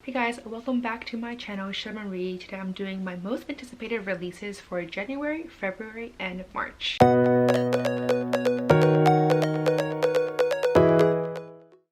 Hey guys, welcome back to my channel, Marie. Today I'm doing my most anticipated releases for January, February, and March.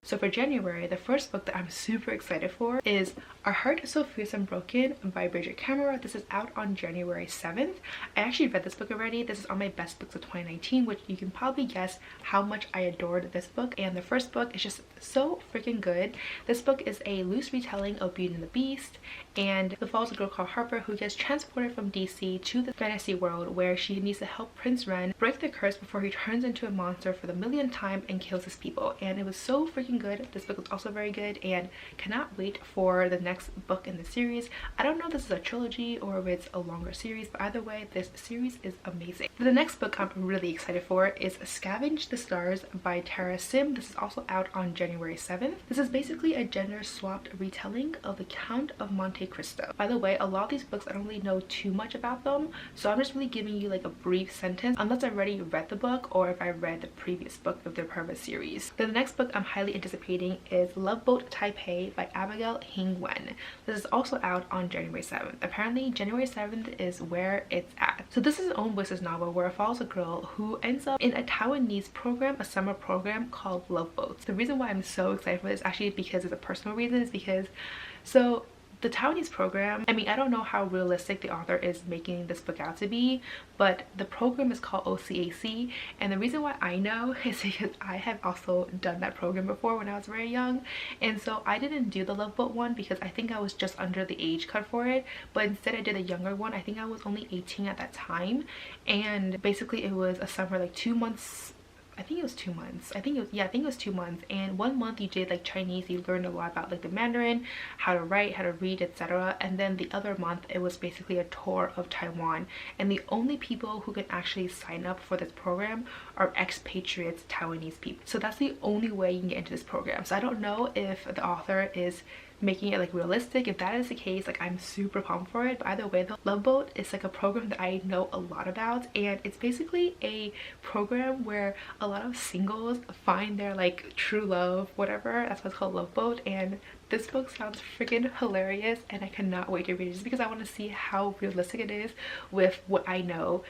So for January, the first book that I'm super excited for is Our Heart is So Fierce and Broken by Bridget Camera. This is out on January 7th. I actually read this book already. This is on my best books of 2019, which you can probably guess how much I adored this book. And the first book is just so freaking good. This book is a loose retelling of Beauty and the Beast, and it follows a girl called Harper who gets transported from DC to the fantasy world where she needs to help Prince Ren break the curse before he turns into a monster for the millionth time and kills his people. And it was so freaking good. This book is also very good and cannot wait for the next book in the series. I don't know if this is a trilogy or if it's a longer series, but either way, this series is amazing. The next book I'm really excited for is Scavenge the Stars by Tara Sim. This is also out on January 7th. This is basically a gender-swapped retelling of the Count of Monte Cristo. By the way, a lot of these books I don't really know too much about them, so I'm just really giving you like a brief sentence unless I've already read the book or if I read the previous book of their Purvis series. Then the next book I'm highly anticipating is Love Boat Taipei by Abigail Hing Wen. This is also out on January 7th. Apparently January 7th is where it's at. So this is an own voices novel where it follows a girl who ends up in a Taiwanese program, a summer program called Love Boats. The reason why I'm so excited for this actually because it's a personal reason is because the Taiwanese program, I mean, I don't know how realistic the author is making this book out to be, but the program is called OCAC, and the reason why I know is because I have also done that program before when I was very young, and so I didn't do the Love Boat one because I think I was just under the age cut for it, but instead I did a younger one. I think I was only 18 at that time, and basically it was a summer, like 2 months. I think it was 2 months. I think it was 2 months. And 1 month you did like Chinese, you learned a lot about like the Mandarin, how to write, how to read, etc. And then the other month it was basically a tour of Taiwan. And the only people who can actually sign up for this program are expatriates, Taiwanese people. So that's the only way you can get into this program. So I don't know if the author is making it like realistic. If that is the case, like I'm super pumped for it. But either way, the Love Boat is like a program that I know a lot about, and it's basically a program where a lot of singles find their like true love, whatever. That's why it's called Love Boat. And this book sounds freaking hilarious and I cannot wait to read it just because I want to see how realistic it is with what I know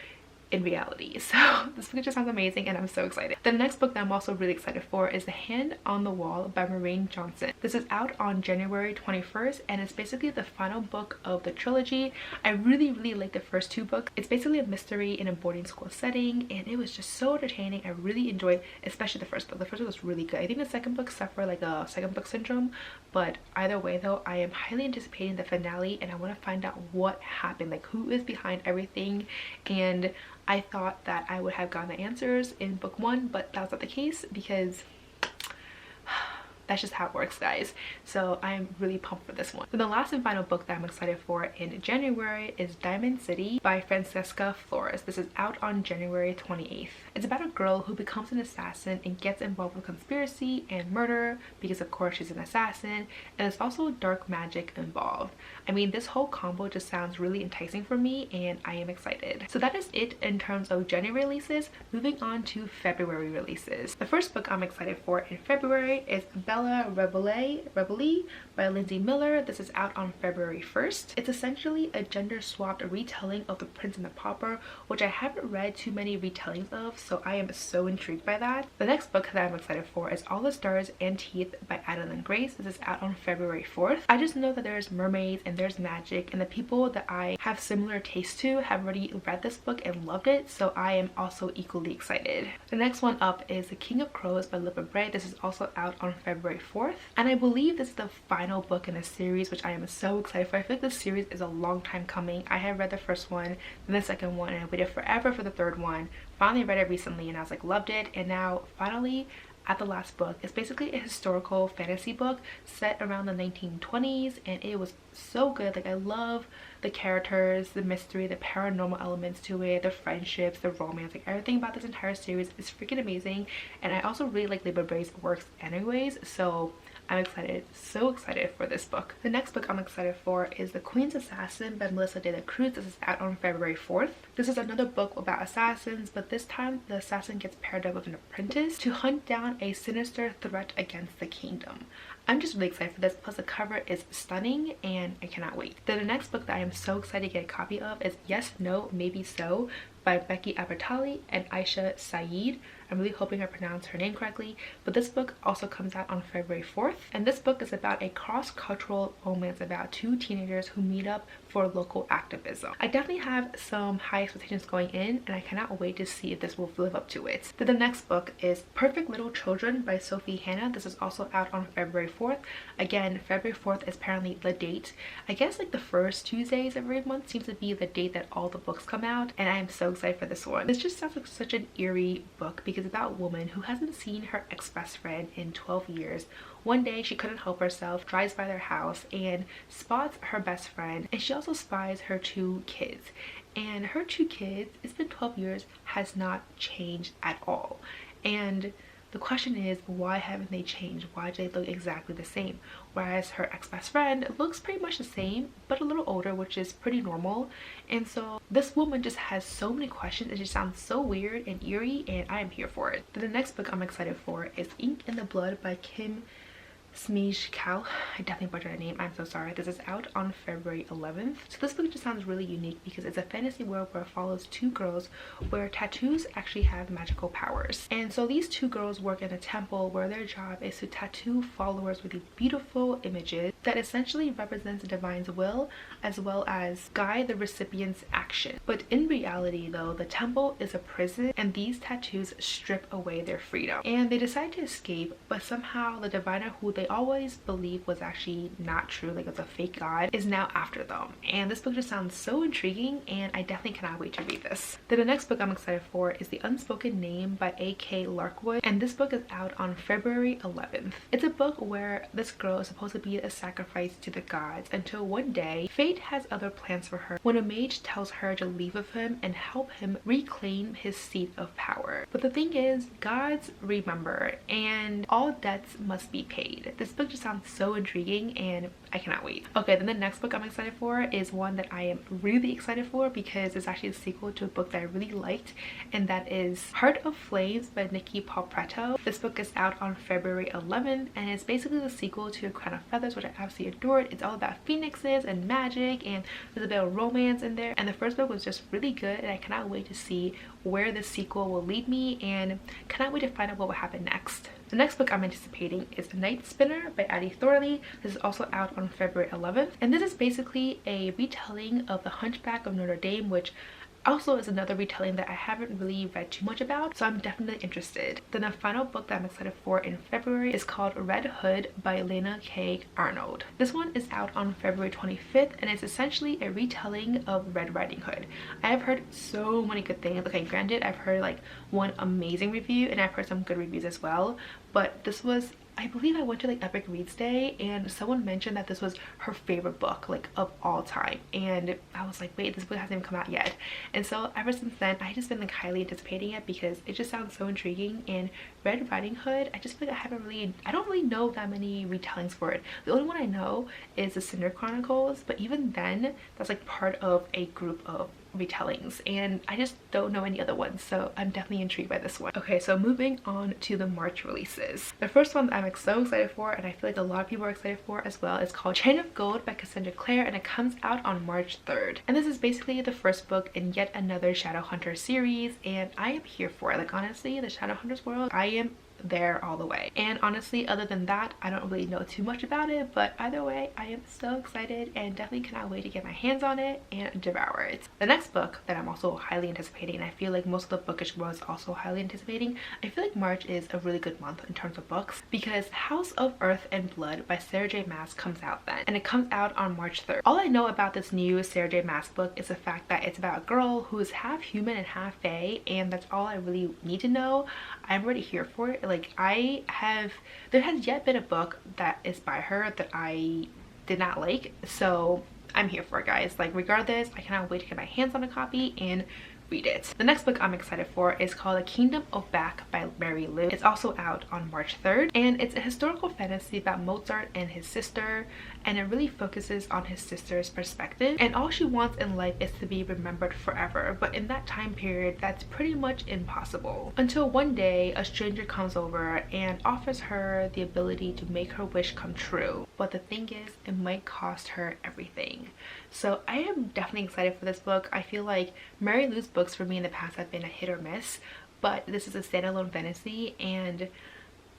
in reality. So this book just sounds amazing and I'm so excited. The next book that I'm also really excited for is The Hand on the Wall by Maureen Johnson. This is out on January 21st and it's basically the final book of the trilogy. I really like the first two books. It's basically a mystery in a boarding school setting and it was just so entertaining. I really enjoyed especially the first book. The first book was really good. I think the second book suffered like a second book syndrome, but either way though, I am highly anticipating the finale and I want to find out what happened, like who is behind everything. And I thought that I would have gotten the answers in book one, but that was not the case because that's just how it works, guys. So I'm really pumped for this one. So the last and final book that I'm excited for in January is Diamond City by Francesca Flores. This is out on January 28th. It's about a girl who becomes an assassin and gets involved with conspiracy and murder because of course she's an assassin, and there's also dark magic involved. I mean, this whole combo just sounds really enticing for me and I am excited. So that is it in terms of January releases. Moving on to February releases. The first book I'm excited for in February is Bella Rebele by Lindsay Miller. This is out on February 1st. It's essentially a gender-swapped retelling of The Prince and the Pauper, which I haven't read too many retellings of, so I am so intrigued by that. The next book that I'm excited for is All the Stars and Teeth by Adeline Grace. This is out on February 4th. I just know that there's mermaids and there's magic, and the people that I have similar taste to have already read this book and loved it, so I am also equally excited. The next one up is The King of Crows by Lippa Bray. This is also out on February 4th, and I believe this is the final book in the series, which I am so excited for. I feel like this series is a long time coming. I have read the first one, then the second one, and I waited forever for the third one. Finally read it recently and I was like, loved it, and now finally at the last book. It's basically a historical fantasy book set around the 1920s and it was so good. Like I love the characters, the mystery, the paranormal elements to it, the friendships, the romance, like everything about this entire series is freaking amazing. And I also really like Lippa Bray's works anyways, so I'm excited, so excited for this book. The next book I'm excited for is The Queen's Assassin by Melissa de la Cruz. This is out on February 4th. This is another book about assassins, but this time the assassin gets paired up with an apprentice to hunt down a sinister threat against the kingdom. I'm just really excited for this, plus the cover is stunning and I cannot wait. Then the next book that I am so excited to get a copy of is Yes, No, Maybe So by Becky Abertali and Aisha Saeed. I'm really hoping I pronounced her name correctly, but this book also comes out on February 4th. And this book is about a cross-cultural romance about two teenagers who meet up for local activism. I definitely have some high expectations going in, and I cannot wait to see if this will live up to it. Then the next book is Perfect Little Children by Sophie Hannah. This is also out on February 4th. Again, February 4th is apparently the date. I guess like the first Tuesdays of every month seems to be the date that all the books come out, and I am so excited for this one. This just sounds like such an eerie book because it's about a woman who hasn't seen her ex-best friend in 12 years. One day she couldn't help herself, drives by their house and spots her best friend, and she also spies her two kids. And her two kids, it's been 12 years, has not changed at all. And the question is, why haven't they changed? Why do they look exactly the same? Whereas her ex-best friend looks pretty much the same, but a little older, which is pretty normal. And so this woman just has so many questions. It just sounds so weird and eerie, and I am here for it. Then the next book I'm excited for is Ink in the Blood by Kim Smeej Cal. I definitely butchered her name, I'm so sorry. This is out on February 11th. So this book just sounds really unique because it's a fantasy world where it follows two girls where tattoos actually have magical powers. And so these two girls work in a temple where their job is to tattoo followers with these beautiful images that essentially represents the divine's will as well as guide the recipient's action. But in reality though, the temple is a prison and these tattoos strip away their freedom. And they decide to escape, but somehow the diviner who they always believed was actually not true, like it was a fake god, is now after them. And this book just sounds so intriguing, and I definitely cannot wait to read this. Then the next book I'm excited for is The Unspoken Name by A.K. Larkwood, and this book is out on February 11th. It's a book where this girl is supposed to be a sacrifice to the gods until one day fate has other plans for her when a mage tells her to leave with him and help him reclaim his seat of power. But the thing is, gods remember and all debts must be paid. This book just sounds so intriguing and I cannot wait. Okay, then the next book I'm excited for is one that I am really excited for because it's actually a sequel to a book that I really liked, and that is Heart of Flames by Nikki Palpretto. This book is out on February 11th and it's basically the sequel to A Crown of Feathers, which I absolutely adored. It's all about phoenixes and magic, and there's a bit of romance in there, and the first book was just really good, and I cannot wait to see where the sequel will lead me and cannot wait to find out what will happen next. The next book I'm anticipating is Night Spinner by Addie Thorley. This is also out on February 11th, and this is basically a retelling of The Hunchback of Notre Dame, which also is another retelling that I haven't really read too much about, so I'm definitely interested. Then the final book that I'm excited for in February is called Red Hood by Lena K. Arnold. This one is out on February 25th, and it's essentially a retelling of Red Riding Hood. I have heard so many good things. Okay, granted, I've heard like one amazing review and I've heard some good reviews as well, but this was, I believe I went to like Epic Reads Day and someone mentioned that this was her favorite book like of all time, and I was like, wait, this book hasn't even come out yet. And so ever since then I just been like highly anticipating it because it just sounds so intriguing. And Red Riding Hood, I just feel like I don't really know that many retellings for it. The only one I know is the Cinder Chronicles, but even then that's like part of a group of retellings and I just don't know any other ones, so I'm definitely intrigued by this one. Okay, so moving on to the March releases. The first one that I'm so excited for, and I feel like a lot of people are excited for as well, is called Chain of Gold by Cassandra Clare, and it comes out on March 3rd. And this is basically the first book in yet another Shadowhunter series, and I am here for it. Like honestly, the Shadowhunters world, I am there all the way. And honestly, other than that, I don't really know too much about it, but either way, I am so excited and definitely cannot wait to get my hands on it and devour it. The next book that I'm also highly anticipating, and I feel like most of the bookish world is also highly anticipating, I feel like March is a really good month in terms of books because House of Earth and Blood by Sarah J Maas comes out then, and it comes out on March 3rd. All I know about this new Sarah J Maas book is the fact that it's about a girl who is half human and half fae, and that's all I really need to know. I'm already here for it. Like there has yet been a book that is by her that I did not like, so I'm here for it, guys. Like regardless, I cannot wait to get my hands on a copy and read it. The next book I'm excited for is called The Kingdom of Back by Mary Lou. It's also out on March 3rd, and it's a historical fantasy about Mozart and his sister, and it really focuses on his sister's perspective, and all she wants in life is to be remembered forever, but in that time period that's pretty much impossible, until one day a stranger comes over and offers her the ability to make her wish come true. But the thing is, it might cost her everything. So I am definitely excited for this book. I feel like Mary Lou's books for me in the past have been a hit or miss, but this is a standalone fantasy and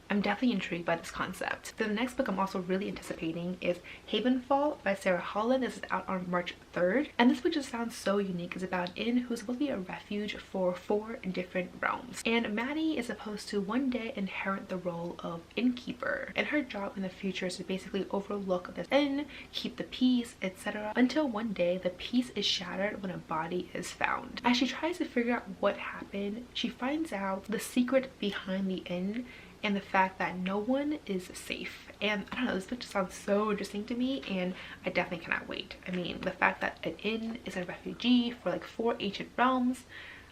I'm definitely intrigued by this concept. The next book I'm also really anticipating is Havenfall by Sarah Holland. This is out on March 3rd, and this book just sounds so unique. It's about an inn who's supposed to be a refuge for 4 different realms, and Maddie is supposed to one day inherit the role of innkeeper, and her job in the future is to basically overlook this inn, keep the peace, etc., until one day the peace is shattered when a body is found. As she tries to figure out what happened, she finds out the secret behind the inn and the fact that no one is safe. And I don't know, this book just sounds so interesting to me, and I definitely cannot wait. I mean, the fact that an inn is a refugee for like 4 ancient realms,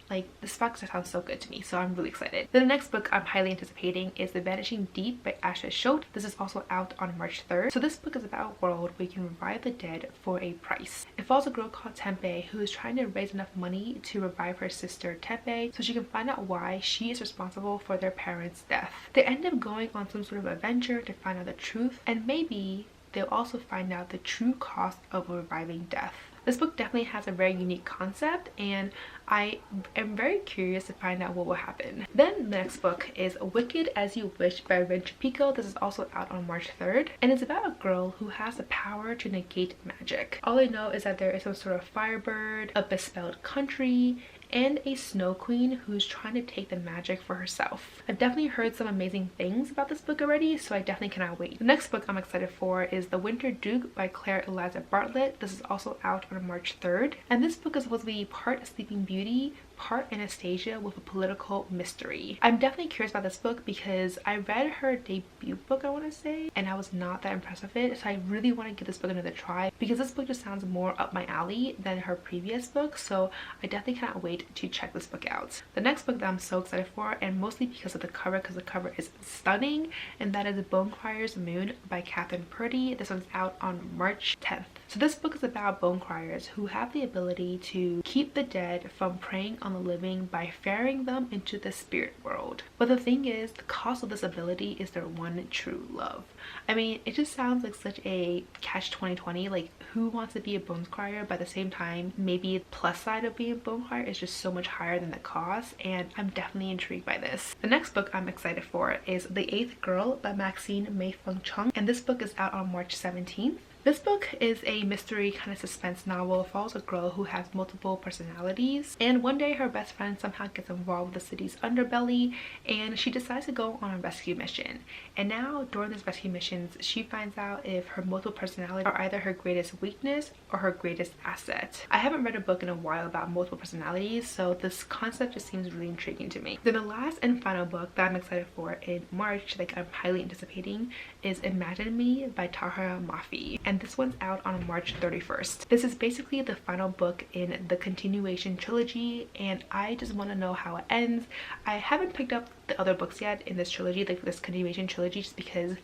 like, this book just sounds so good to me, so I'm really excited. Then the next book I'm highly anticipating is The Vanishing Deep by Asha Schott. This is also out on March 3rd. So this book is about a world where you can revive the dead for a price. It follows a girl called Tempe who is trying to raise enough money to revive her sister Tempe so she can find out why she is responsible for their parents' death. They end up going on some sort of adventure to find out the truth, and maybe they'll also find out the true cost of reviving death. This book definitely has a very unique concept, and I am very curious to find out what will happen. Then the next book is Wicked As You Wish by Rin Pico. This is also out on March 3rd, and it's about a girl who has the power to negate magic. All I know is that there is some sort of firebird, a bespelled country, and a snow queen who's trying to take the magic for herself. I've definitely heard some amazing things about this book already, so I definitely cannot wait. The next book I'm excited for is The Winter Duke by Claire Eliza Bartlett. This is also out on March 3rd, and this book is supposed to be part Sleeping Beauty, part Anastasia with a political mystery. I'm definitely curious about this book because I read her debut book, I want to say, and I was not that impressed with it, so I really want to give this book another try because this book just sounds more up my alley than her previous book, so I definitely cannot wait to check this book out. The next book that I'm so excited for, and mostly because of the cover, because the cover is stunning, and that is Bonfires Moon by Catherine Purdy. This one's out on March 10th. So this book is about bone criers who have the ability to keep the dead from preying on the living by ferrying them into the spirit world. But the thing is, the cost of this ability is their one true love. I mean, it just sounds like such a catch 2020. Like, who wants to be a bone crier, but at the same time, maybe the plus side of being a bone crier is just so much higher than the cost, and I'm definitely intrigued by this. The next book I'm excited for is The Eighth Girl by Maxine Mei Feng Chung, and this book is out on March 17th. This book is a mystery kind of suspense novel. It follows a girl who has multiple personalities, and one day her best friend somehow gets involved with the city's underbelly, and she decides to go on a rescue mission. And now during these rescue missions, she finds out if her multiple personalities are either her greatest weakness or her greatest asset. I haven't read a book in a while about multiple personalities, so this concept just seems really intriguing to me. Then the last and final book that I'm excited for in March, like I'm highly anticipating, is Imagine Me by Tahira Mafi, and this one's out on March 31st. This is basically the final book in the continuation trilogy, and I just want to know how it ends. I haven't picked up the other books yet in this trilogy, like this continuation trilogy, just because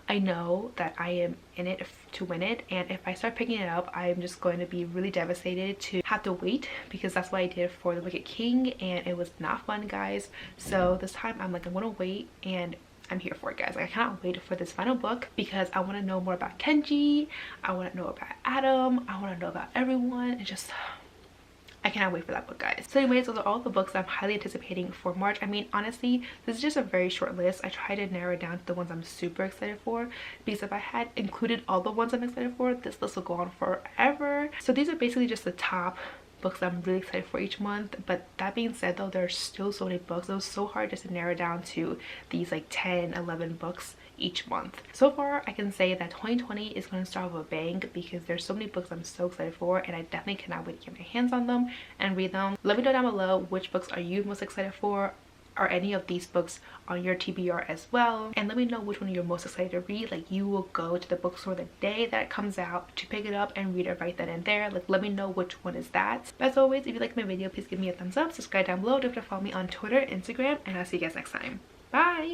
I know that I am in it to win it, and if I start picking it up, I'm just going to be really devastated to have to wait, because that's what I did for The Wicked King, and it was not fun, guys. So this time I'm like, I'm gonna wait, and I'm here for it, guys. Like, I cannot wait for this final book because I want to know more about Kenji, I want to know about Adam, I want to know about everyone, and just I cannot wait for that book, guys. So anyways, those are all the books I'm highly anticipating for March. I mean, honestly, this is just a very short list. I try to narrow it down to the ones I'm super excited for, because if I had included all the ones I'm excited for, this list will go on forever. So these are basically just the top books I'm really excited for each month. But that being said, though, there are still so many books. It was so hard just to narrow down to these like 10-11 books each month. So far, I can say that 2020 is going to start with a bang because there's so many books I'm so excited for, and I definitely cannot wait to get my hands on them and read them. Let me know down below which books are you most excited for. are any of these books on your TBR as well, and let me know which one you're most excited to read. Like, you will go to the bookstore the day that it comes out to pick it up and read it right then and there. Like, let me know which one is that. But as always, if you like my video, please give me a thumbs up, subscribe down below, don't forget to follow me on Twitter, Instagram, and I'll see you guys next time. Bye.